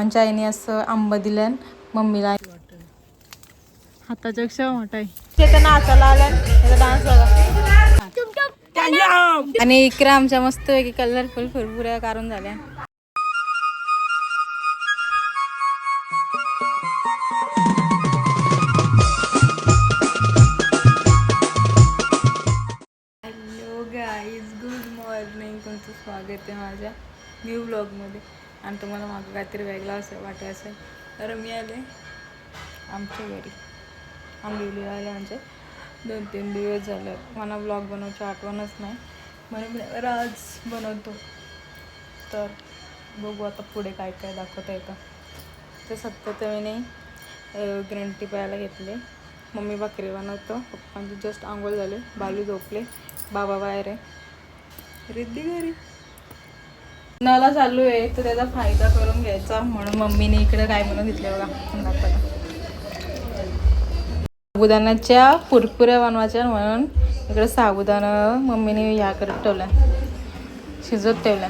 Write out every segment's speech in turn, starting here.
आमच्या आईने असं आंबा दिलं मम्मीला. हाताच्या पेक्षा मोठा आहे. ते नाचायला आलं डान्स बघा. आणि इकडे आमच्या मस्त पैकी कलरफुल फुरफुऱ्या काढून झाल्या. Hello guys, good morning. तुमचं स्वागत आहे माझ्या न्यू ब्लॉगमध्ये. आणि तुम्हाला मागं काहीतरी वेगळा असं वाटत असेल तर मी आले आमच्या घरी. आंबिवली आले म्हणजे 2-3 दिवस झाले. मला ब्लॉग बनवायची आठवणच नाही म्हणून मी आज बनवतो. तर बघू आता पुढे काय काय दाखवता येतं. तर सध्या तर मी नाही ग्रीन टी प्यायला घेतले. मम्मी भाकरी बनवतो. पप्पांची जस्ट आंघोळ झाले. बालू झोपले. बाबा बाहेर आहे. रिद्धी घरी. उन्हाळा चालू आहे तर त्याचा फायदा करून घ्यायचा म्हणून मम्मीने इकडे काय बनवून घेतले बघा. दाखवता साबुदाण्याच्या पुरपुऱ्या बनवायच्या म्हणून इकडे साबुदाणा मम्मीने ह्या करत ठेवला, शिजत ठेवला.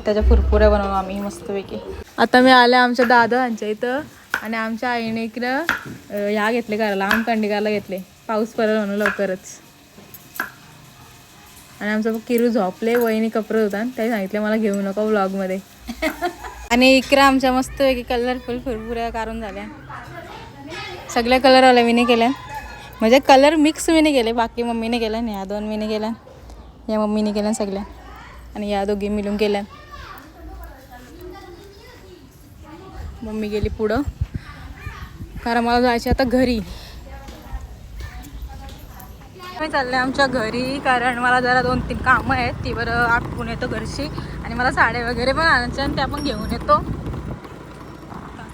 त्याच्या पुरपुऱ्या बनवू आम्ही मस्तपैकी. आता मी आले आमच्या दादांच्या इथं आणि आमच्या आईने इकडं ह्या घेतले करायला आमकांडी करायला घेतले. पाऊस पडेल म्हणून लवकरच. आणि आमचं किरू झोपले. वहिनी कपडे होता त्याही सांगितले मला घेऊ नको व्लॉगमध्ये. आणि इकडे आमच्या मस्तपैकी कलरफुल फुरफुऱ्या काढून झाल्या. सगळे कलर आल्या मीने केल्या, म्हणजे कलर मिक्स मीने केले. बाकी मम्मीने केल्या. ह्या 2 मीने केल्या, या मम्मीने केल्या सगळ्या, आणि या दोघी मिळून केल्या. मम्मी गेली पुढं कारण मला जायचे आता घरी. मी चालले आमच्या घरी कारण मला जरा 2-3 कामं आहेत. ती बरं आटपून येतो घरची. आणि मला साड्या वगैरे पण आणायच्या आणि त्या पण घेऊन येतो.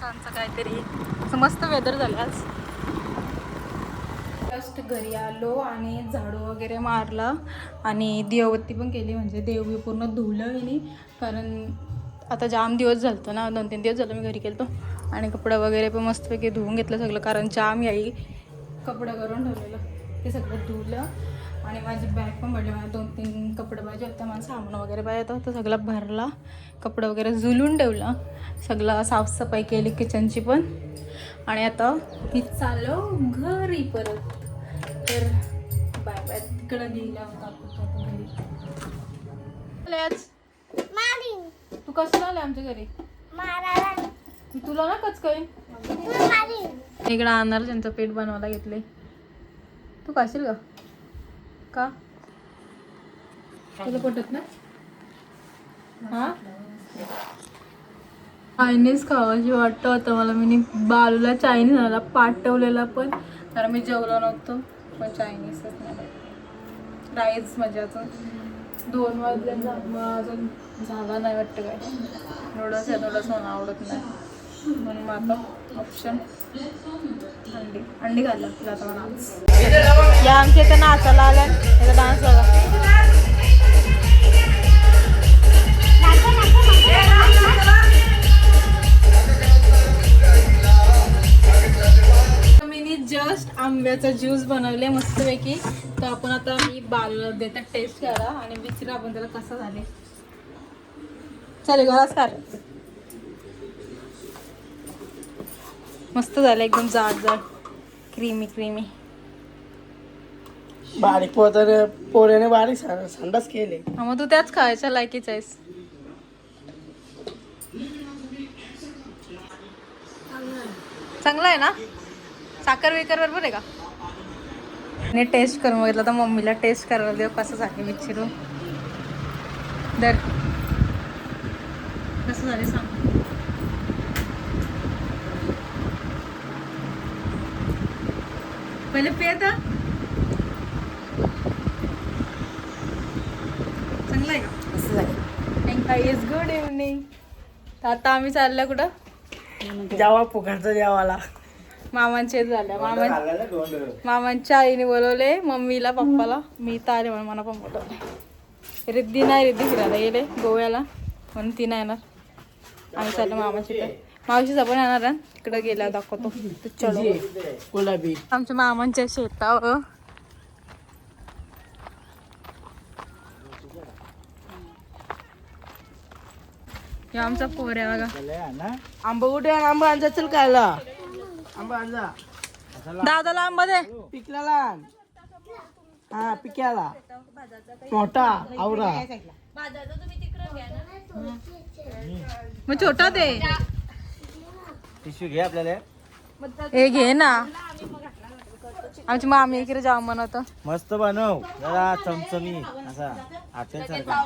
असं काहीतरी असं मस्त वेदर झालं आज. जस्ट घरी आलो आणि झाडू वगैरे मारला आणि दिवाबत्ती पण केली. म्हणजे देव पूर्ण धुवलं मी कारण आता जाम दिवस झालतं ना. 2-3 दिवस झालं मी घरी गेलतो. आणि कपडे वगैरे पण मस्तपैकी धुवून घेतलं सगळं कारण जाम याई कपडं करून ठेवलेलं ते सगळं धुवलं. आणि माझी बॅग पण भरली. मला 2-3 कपडे पाहिजे होते. मला सामान वगैरे पाहिजे होतं तर सगळं भरला. कपडे वगैरे झुलून ठेवलं. सगळं साफसफाई केली किचनची पण. आणि आता मी चाललो घरी परत. तर बाय बाय. तिकडं गेला घरी. तू कसं आलं आमच्या घरी? तुला ना कच काही इकडं आणणार त्यांचं पेट बनवायला घेतले. तू खाशील का? तुला पटत ना? हा चायनीज खावायची वाटतं होतं मला. मी बालूला चायनीज आणायला पाठवलेला पण कारण मी जेवलो नव्हतो. पण चायनीजच नाही. राईस म्हणजे अजून 2 वाजल्या अजून झाला नाही वाटतं. काय नूडल्स मला आवडत नाही म्हणून मग आता ऑप्शन अंडी घालला जाता मला आज. या आमच्या इथं नाचायला आल्या याचा डान्स बघा. मी जस्ट आंब्याचा ज्यूस बनवले मस्तपैकी. तर आपण आता मी बाल देतात टेस्ट करा आणि विचारा आपण त्याला कसं झाले. चालेल गलास कर. मस्त झालं एकदम जाड क्रीमी बारीक पोऱ्याने बारीक संडास केले. हा मग तू त्याच खायच्या लायकीच आहेस. चांगलं आहे ना? साखर वेकर बरोबर आहे का? मी टेस्ट करून बघितलं तर मम्मीला टेस्ट करायला देऊ कसं झाले विचारू. दर कसं झाले सांग. पहिले पे आता चांगलं आहे का? असं झालं. Is good evening. तर आता आम्ही चाललो कुठं? जेव्हा पुकारचा जेवाला मामांचे झाल्या. मामांच्या आईने बोलवले मम्मीला पप्पाला. मी तर आले म्हणून मला पण बोलवले. रिद्धी फिरायला गेले गोव्याला म्हणून ती नाही येणार. आम्ही चाललो मामाची इथं. मावशीचा पण येणार आहे तिकडं गेला दाखवतो. चलो गुलाबी आमच्या मामांच्या शेतावर. हे आमचा पोऱ्या बघा. आंबा कुठे आहे? आंबा आणजा चल खायला. आंबा आणजा. दादाला आंबा दे. पिकल्याला आण. हा पिक्याला मोठा आवरा. मग छोटा दे. टिश्यू घे आपल्याला. हे घे ना. आमची मामी इकडे जाम म्हणत. मस्त बनव जरा चमचमी असा हॉटेल सारखा.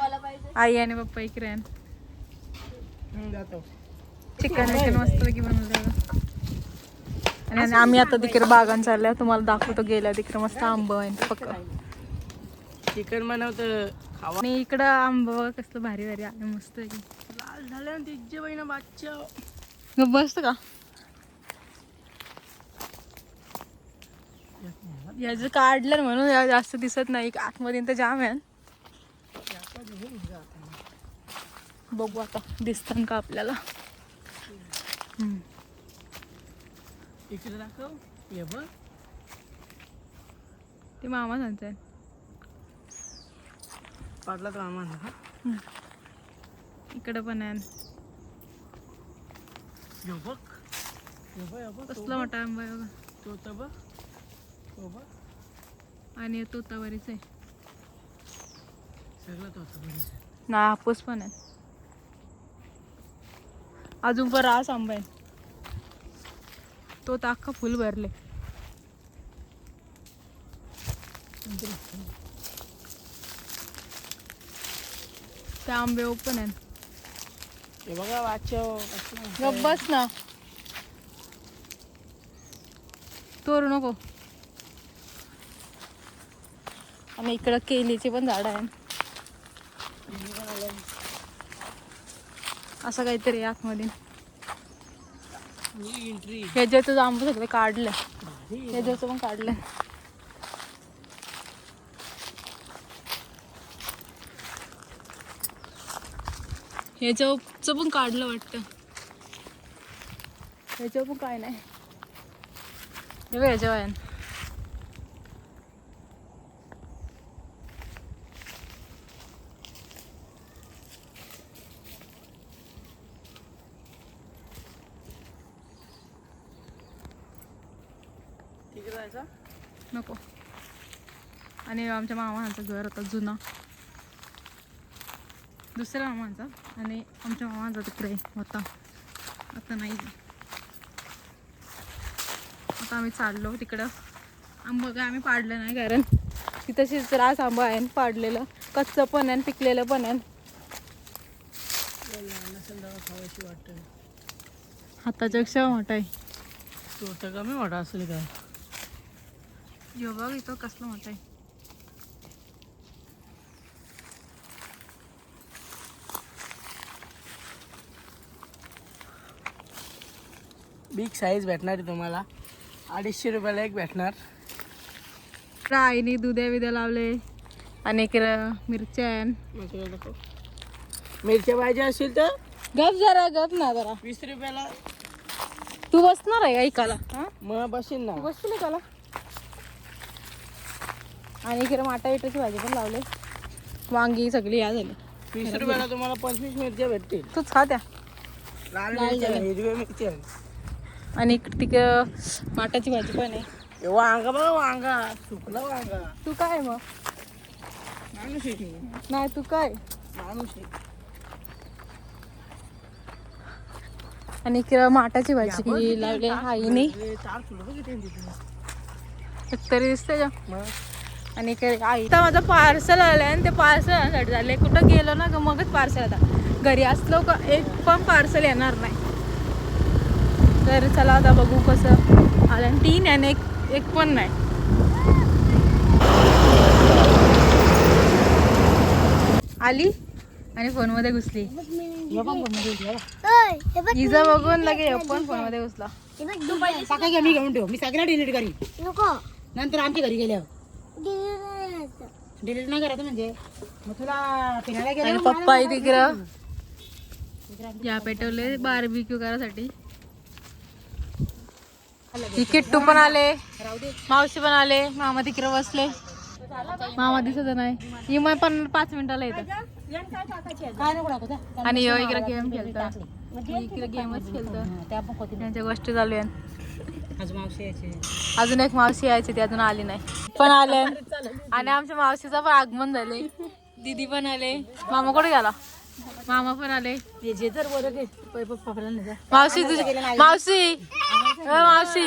आई आणि पप्पा इकडे आहे. जातो. चिकन विकन मस्त पैकी बनवलं. आणि आम्ही आता तिकडे बागान चालल्या. तुम्हाला दाखवतो गेल्या तिकडे मस्त आंबा आहे पक्का. चिकन बनवतं खावा. आणि इकडं आंबा बघा कसलं भारी भारी आलं मस्त पैकी. लाल झालं तिचे बहिण बादच्या. मग बसत का याचं काढलं म्हणून जास्त दिसत नाही. आतमध्ये तर जाम आहे. बघू आता दिसतं का आपल्याला. इकडे दाखव. ये बघ ते मामा सांगताय. पाडला तर आम्हाला. इकडं पण आहे. यो बघ. यो बघ, यो बघ. कसला मोठा आंबा आहे बघा. तो तर बघ. तो बघ. आणि तोतावरीच आहे सगळं तो तर बघ. ना हापूस पण आहे. अजून पण रास आंबा आहे. तो तर अख्खा फुल भरले. ते आंबे ओपन आहेत. हे बघा वाचव. गप बस ना. तोरू नको. आणि इकडं केलीचे पण झाड आहे. असं काहीतरी आहे आतमध्ये. एंट्री. ह्याच्याचं आंबे सगळे काढलं. ह्याच्याचं पण काढलं. ह्याच्याचं पण काढलं वाटतं. ह्याच्यावर पण काय नाही. हे बघ ह्याच्यावर आहे. तिकडे जायचं. नको. आणि आमच्या मामाचं घर होतं जुना. दुसऱ्या मामाचा. आणि आमच्या मामाचा तिकडे होता. आता नाही. आता आम्ही चाललो तिकडं. आंबा काय आम्ही पाडलं नाही कारण तिथं तशीच रास आंबा आहे. पाडलेलं कच्चं पण आहे पिकलेलं पण आहे. खावायची वाटतं. हाताच्या पेक्षा मोठा आहे. तो तर कमी मोठा असेल काय. यो बघ इथं कसलं मोठं आहे. बिग साईज भेटणार आहे तुम्हाला. 250 रुपयाला एक भेटणार. आईने दुध्या बिद्या लावले. आणि इकडं मिरच्या आहे. मिरच्या पाहिजे असेल तर गप जरा गप ना जरा. 20 रुपयाला. तू बसणार आहे का ऐकायला. हा मग बसेल ना. बसतील ऐकायला. आणि इकडे माटा विटाची भाजी पण लावले. वांगी सगळी या झाली. 20 रुपयाला तुम्हाला 25 मिरच्या भेटतील. तूच खा त्या. लाल मिरच्या हिरव्या मिरच्या. आणि इकडे तिकडं माटाची भाजी पण आहे. हे वांगा बघा वांगा. सुकला वांगा. तू काय मग. माणूस आहे. नाही तू काय. माणूस आहे. आणि इकडं माटाची भाजी लावली आईने. तरी दिसते का. आणि इकडे आई. आता माझं पार्सल आलंय आणि ते पार्सल आणण्यासाठी झालंय. कुठं गेलो ना मगच पार्सल. आता घरी असलो का एक पण पार्सल येणार नाही. तर चला आता बघू कसं आलं. 3 आहे आणि एक पण नाही. आली आणि फोनमध्ये घुसली. इजा बघून लगे पण फोनमध्ये घुसला. मी घेऊन ठेव. मी सगळ्या डिलीट करी. नंतर आमच्या घरी गेल्यावर डिलीट नाही करायचं म्हणजे मग तुला फिरायला आणि गेलं. पप्पा तिकडं या पेटवले बार्बीक्यू करायसाठी. ही किट्टू पण आले. मावशी पण आले. मामा तिकडे बसले. मामा दिसत नाही. इमा पण 5 मिनिटाला येतात. आणि ह्यो इकडे गेम खेळतो, इकडे गेमच खेळतो. त्यांच्या गोष्टी चालू आहेत. अजून एक मावशी यायची, ती अजून आली नाही, पण आले. आणि आमच्या मावशीचं पण आगमन झाले, दीदी पण आले. मामा कुठे गेला? मामा पण आले. मावशी मावशी मावशी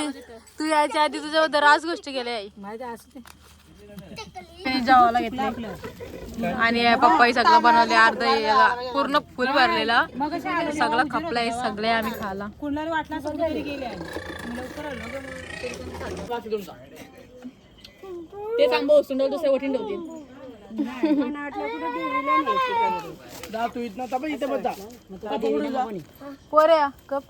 तू यायच्या आधी तुझ्याबद्दल राज गोष्टी केल्या आई. जेवायला घेतले आणि पप्पाही सगळं बनवले, अर्धा पूर्ण फुल भरलेला सगळं खपलंय, सगळे आम्ही खाला. ते चांगलं बसून दुसऱ्या वटीन ठेवतील. पोरे कप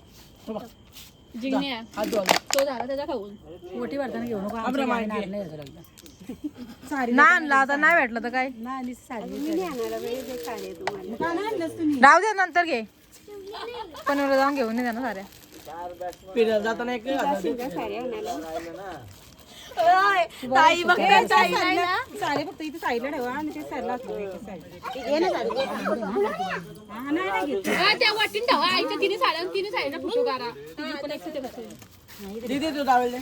जिंकणे तो झाला त्याचा खाऊन मोठी वाटताना घेऊ नको. ना आणला आता नाही भेटलं तर काय राहू दे, नंतर घे. पण जाऊन घेऊन नाही जाणार साऱ्या जाताना एक ताई बघते सारे फक्त इथे साईडला ठेवा आणि ते साईडला त्या वाटीन ठेवा. आईच्या तिने साड्या फोटो काढा. दीदी तू दावले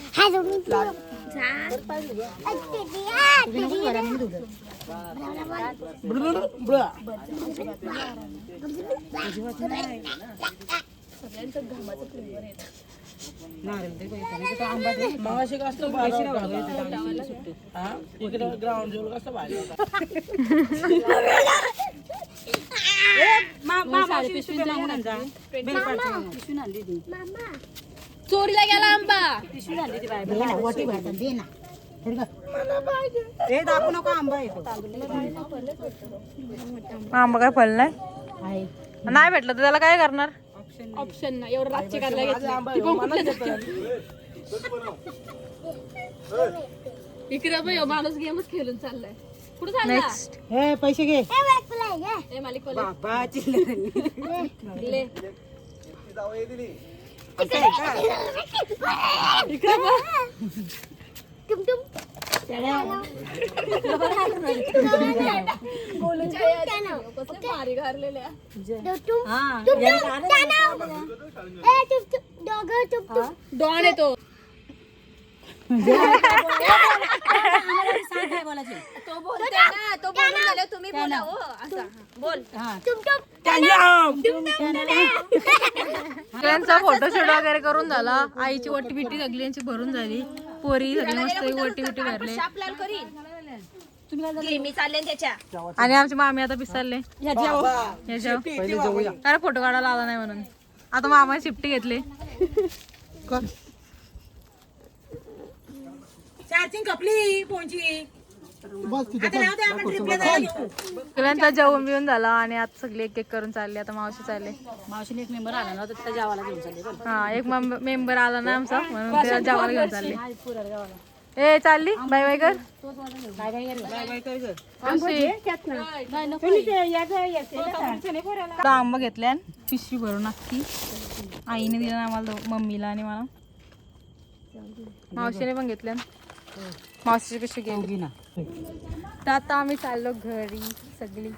मागाशी कसं इकडे ग्राउंड जेवढं कसं बाहेर चोरीला गेला आंबा. दाखवू नको आंबा येतो. आंबा काय फल नाही भेटलं तर त्याला काय करणार? ऑप्शन नाही. एवढं राज्य करायला इकडे माणूस गेमच खेळून चाललाय. कुठं चाललाय? पैसे घे मालिक डॉन येतो. तो बोलते ना, तो बोलून झालं तुम्ही बोला. हो असा बोल. त्यांचा फोटोशूट वगैरे करून झाला. आईची वटी बिट्टी सगळी यांची भरून झाली. पोरी सगळी मस्त वटी बिट्टी भरले. आणि आमची मामी आता पिसारले अरे फोटो काढायला आला नाही म्हणून. आता मामा शिफ्टी घेतले. चार्जिंग कपली फोनची. सगळ्यांचा जेवण बिवून झाला आणि आता सगळे एक एक करून चालले. आता मावशी चालले. मावशीने एक मेंबर आला ना तर त्या जेवायला घेऊन चालले. हा एक मेंबर आला ना आमचा म्हणून त्याला जेवायला घेऊन चालले. ए चालली बाय बाय कर. आंबा घेतल्या पिशवी भरून अख्खी. आईने दिला आम्हाला, मम्मीला आणि मला. मावशीने पण घेतल्या. मावशीची पिशवी घेतली ना. तर आता आम्ही चाललो घरी सगळी.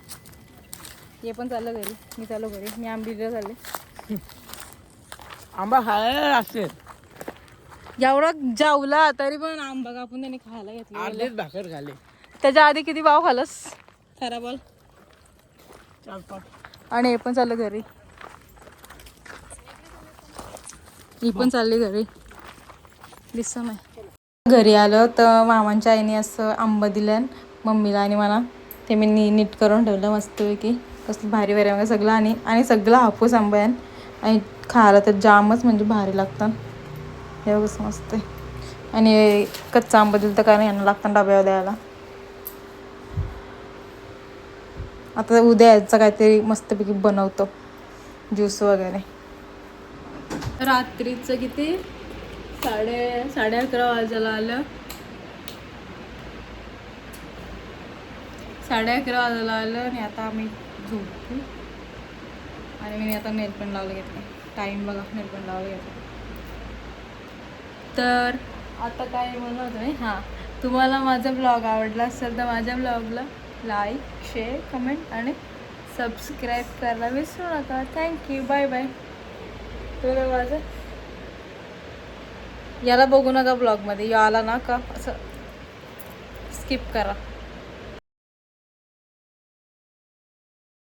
हे पण चाललो घरी, मी चाललो घरी. मी आंबीला चालले. आंबा खायला असते. एवढं जेवला तरी पण आंबा कापून त्याने खायला घेतला. अर्धेच भाकर खाले. त्याच्या आधी किती भाव खालस खरा बोल. 4-5. आणि हे पण चाललं घरी. ही पण चालली घरी. दिसत नाही. घरी आलं तर मामांच्या आईने असं आंबा दिल्या मम्मीला आणि मला. ते मी नीट करून ठेवलं मस्तपैकी. कसं भारी भारी वगैरे सगळं. आणि सगळं हापूस आंबा आहे. आणि खायला तर जामच म्हणजे भारी लागतात. हे कसं मस्त आहे. आणि कच्चा आंबा दिलं तर काय नाही, यांना लागतं डब्यावर द्यायला. आता उद्या यायचं काहीतरी मस्तपैकी बनवतो ज्यूस वगैरे. रात्रीचं किती 11:30 वाजायला आलं. 11:30 वाजायला आलं आणि आता आम्ही झोपतो. आणि मी आता नेलपेंट लावलं घेतलं. टाईम बघा नेलपेंट लावलं घेतलं. तर आता काय म्हणत आहे. हां, तुम्हाला माझा ब्लॉग आवडला असेल तर माझ्या ब्लॉगला लाईक, शेअर, कमेंट आणि सबस्क्राईब करायला विसरू नका. थँक्यू. Bye bye. तुला माझं याला बघू नका ब्लॉगमध्ये. आला ना का असं स्किप करा.